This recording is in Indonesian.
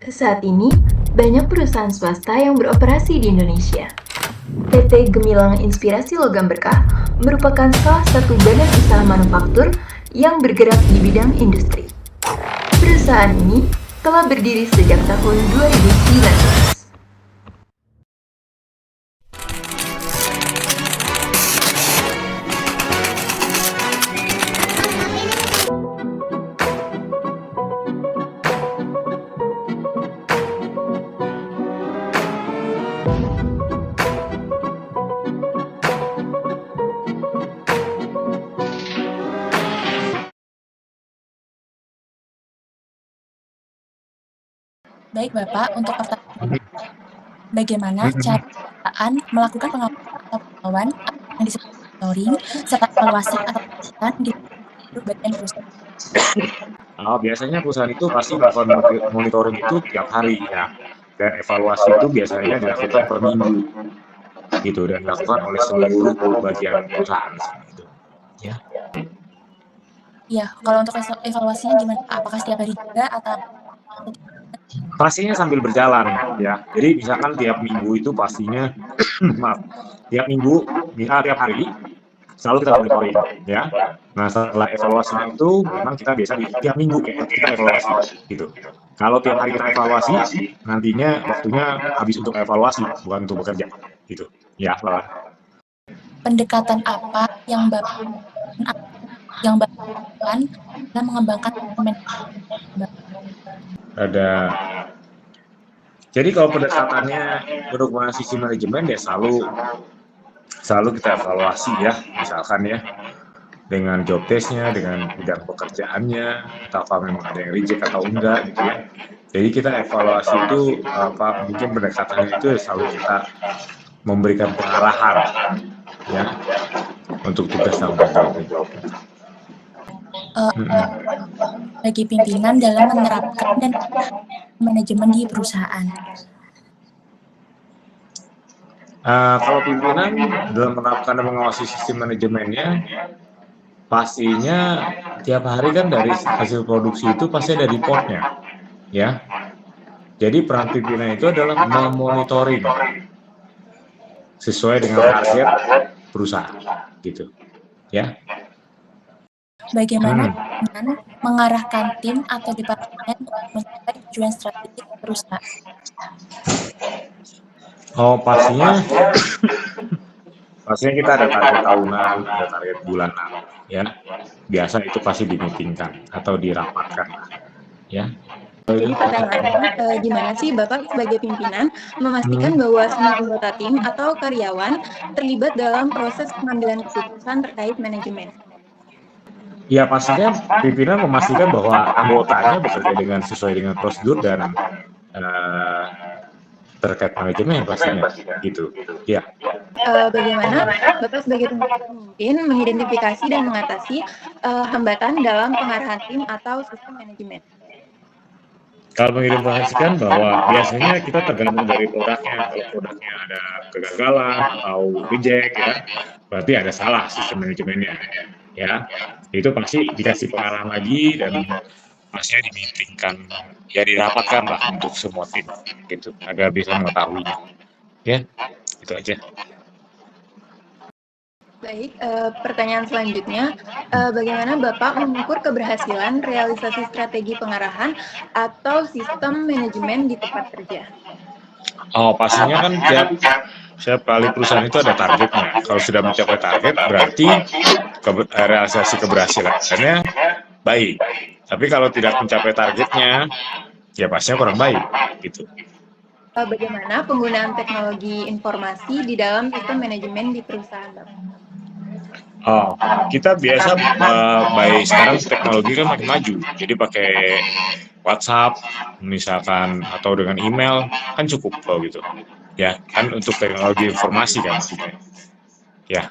Saat ini, banyak perusahaan swasta yang beroperasi di Indonesia. PT Gemilang Inspirasi Logam Berkah merupakan salah satu badan usaha manufaktur yang bergerak di bidang industri. Perusahaan ini telah berdiri sejak tahun 2019. Baik Bapak, untuk pertanyaan bagaimana cara perusahaan melakukan pengawasan yang disebut monitoring serta evaluasi atau pengawasan di seluruh bagian perusahaan? Biasanya perusahaan itu pasti melakukan monitoring itu tiap hari ya, dan evaluasi itu biasanya dilakukan per minggu gitu, dan dilakukan oleh seluruh bagian perusahaan gitu. Ya. Iya, kalau untuk evaluasinya gimana? Apakah setiap hari juga atau Pastinya sambil berjalan ya. Jadi misalkan tiap minggu itu pastinya maaf, tiap minggu, tiap hari selalu kita monitoring ya. Nah, setelah evaluasi itu memang kita biasa di tiap minggu kita evaluasi gitu. Kalau tiap hari kita evaluasi, nantinya waktunya habis untuk evaluasi, bukan untuk bekerja gitu. Ya, Lala. pendekatan apa yang Bapak lakukan dalam mengembangkan manajemen? Jadi kalau pendekatannya untuk sisi manajemen ya selalu kita evaluasi ya, misalkan ya, dengan job testnya, dengan bidang pekerjaannya, apakah memang ada yang reject atau enggak gitu ya. Jadi kita evaluasi itu mungkin pendekatannya itu selalu kita memberikan pengarahan ya untuk tugas tanggung jawab itu. Bagi pimpinan dalam menerapkan dan manajemen di perusahaan. Kalau pimpinan dalam menerapkan dan mengawasi sistem manajemennya, pastinya tiap hari kan dari hasil produksi itu pasti ada reportnya, ya. Jadi peran pimpinan itu adalah memonitoring sesuai dengan target perusahaan, gitu, ya. Bagaimana dengan mengarahkan tim atau departemen untuk mencapai tujuan strategis perusahaan? Pastinya kita ada target tahunan, ada target bulanan, ya. Biasa itu pasti dimeetingkan atau dirapatkan, ya. Jadi pertanyaannya, gimana sih Bapak sebagai pimpinan memastikan bahwa semua anggota tim atau karyawan terlibat dalam proses pengambilan keputusan terkait manajemen? Ya pastinya pimpinan memastikan bahwa anggotanya bekerja dengan sesuai dengan prosedur dan terkait manajemen pastinya gitu. Ya. Bagaimana Bapak sebagai pemimpin mengidentifikasi dan mengatasi hambatan dalam pengarahan tim atau sistem manajemen? Kalau mengidentifikasikan bahwa biasanya kita tergantung dari produknya. Kalau produknya ada kegagalan atau reject ya, berarti ada salah sistem manajemennya. Ya, itu pasti dikasih pengarahan lagi dan pastinya dimeetingkan, ya dirapatkan lah untuk semua tim gitu agar bisa mengetahuinya. Ya, itu aja. Baik, pertanyaan selanjutnya, bagaimana Bapak mengukur keberhasilan realisasi strategi pengarahan atau sistem manajemen di tempat kerja? Pastinya kan setiap kali perusahaan itu ada targetnya. Kalau sudah mencapai target, berarti realisasi keberhasilannya baik. Tapi kalau tidak mencapai targetnya, ya pastinya kurang baik, gitu. Bagaimana penggunaan teknologi informasi di dalam sistem manajemen di perusahaan Bapak? Kita biasa by sekarang teknologi kan makin maju, jadi pakai WhatsApp misalkan atau dengan email kan cukup kalau gitu, ya kan untuk teknologi informasi kan, ya.